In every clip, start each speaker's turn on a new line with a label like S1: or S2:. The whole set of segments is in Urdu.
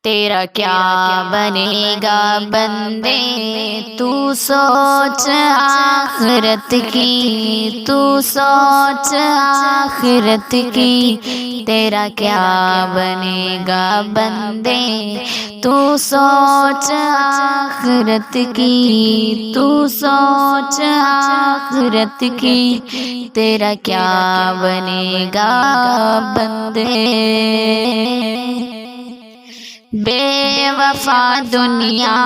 S1: تیرا کیا بنے گا بندے، تو سوچ آخرت کی، تو سوچ آخرت کی، تیرا کیا بنے گا بندے، تو سوچ آخرت کی، تو سوچ آخرت کی، تیرا کیا بنے گا بندے۔ بے وفا دنیا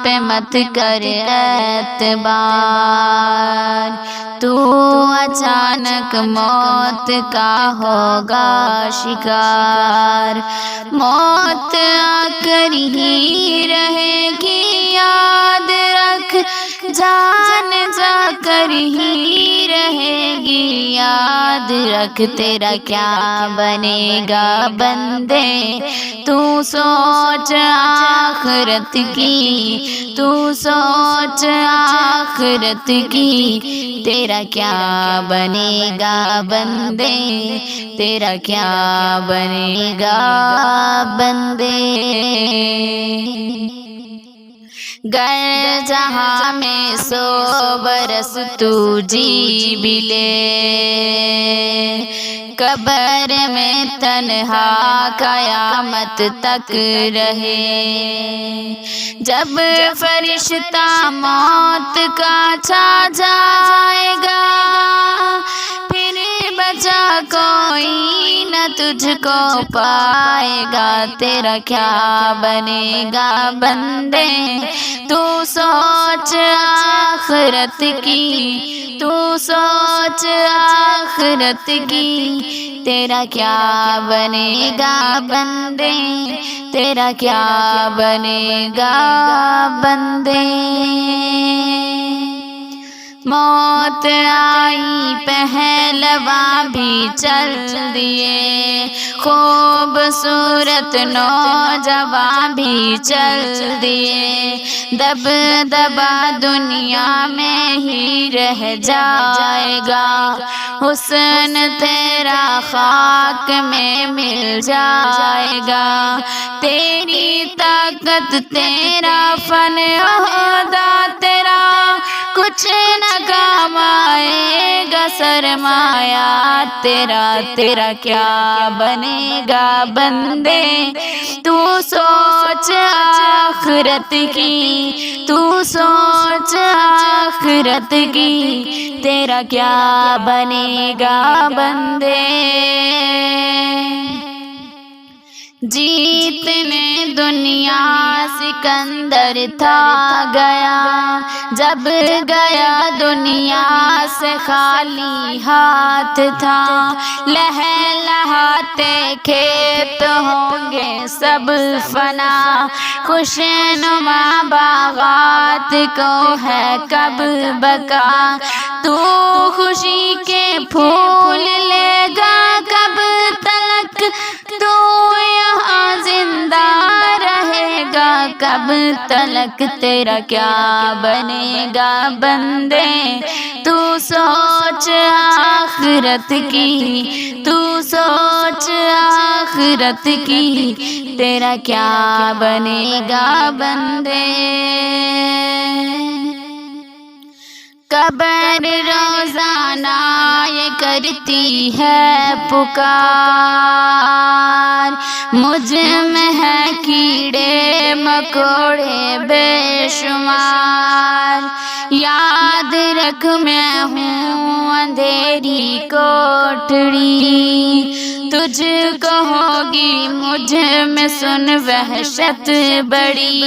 S1: پہ مت کر اعتبار، تو اچانک موت کا ہوگا شکار، موت آ کر ہی رہے گی یاد رکھ، جان جا کر ہی رہے گی یاد رکھ، تیرا کیا بنے گا بندے، تو سوچ آخرت کی، تو سوچ آخرت کی، تیرا کیا بنے گا بندے، تیرا کیا بنے گا بندے۔ گر جہاں میں 100 برس تو جی بھی لے، قبر میں تنہا قیامت تک رہے، جب فرشتہ موت کا چھا جائے گا، پھر بچا کوئی نہ تجھ کو پائے گا، تیرا کیا بنے گا بندے، تو سوچ آخرت کی، تو سوچ آخرت کی، تیرا کیا بنے گا بندے، تیرا کیا بنے گا بندے۔ موت آئی پہلواں بھی چل دیے، خوبصورت نوجواں بھی چل دیے، دب دبا دنیا میں ہی رہ جائے گا، حسن تیرا خاک میں مل جائے گا، تیری طاقت تیرا فن عہدہ تیرا کچھ نہ کام آئے گا، سرمایہ تیرا، تیرا کیا بنے گا بندے، تو سوچ آخرت کی، تو سوچ آخرت کی، تیرا کیا بنے گا بندے۔ جیتنے دنیا سکندر تھا گیا، جب گیا دنیا سے خالی ہاتھ تھا، لہلہاتے کھیت ہوں گے سب فنا، خوشنما باغات کو ہے کب بقا، تو خوشی کے پھول لے گا کب تلک، تو یہاں زندہ رہے گا کب تلک، تیرا کیا بنے گا بندے، تو سوچ آخرت کی، تو سوچ آخرت کی، تیرا کیا بنے گا بندے۔ قبر روزانہ یہ کرتی ہے پکار، مجھ میں ہے کیڑے مکوڑے بے شمار، یاد رکھ میں ہوں اندھیری کوٹڑی، تجھ کو ہوگی مجھ میں سن وحشت بڑی،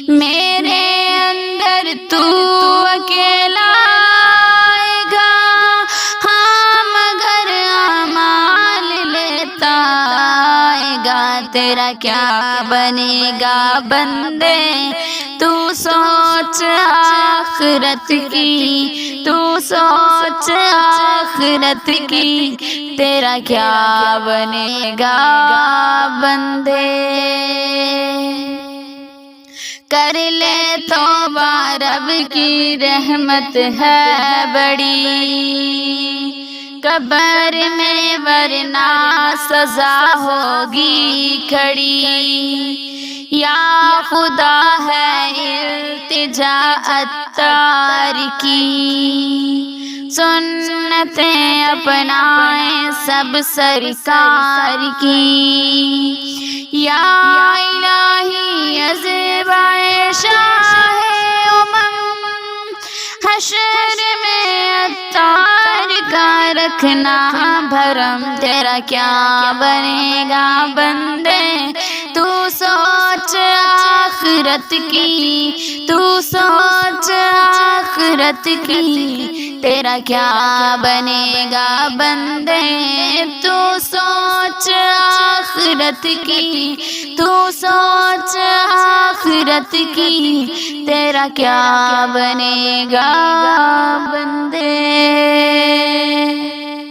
S1: میرے اندر تو اکیلا آئے گا، ہاں مگر اعمال لیتا آئے گا، تیرا کیا بنے گا بندے، تو سوچ آخرت کی، تو سوچ آخرت کی، تیرا کیا بنے گا بندے۔ کر لے توبہ رب کی رحمت ہے بڑی، قبر میں ورنہ سزا ہوگی کھڑی، یا خدا ہے التجا عطار کی، سنتیں اپنائیں سب سرکار کی، یا الہی ازوائے شاہ امم، حشر میں عطار کا رکھنا بھرم، تیرا کیا بنے گا بندے تو سوچ آخرت کی، تو سوچ آخرت کی، تیرا کیا بنے گا بندے تو سوچ آخرت کی، تو سوچ آخرت کی، تیرا کیا بنے گا بندے۔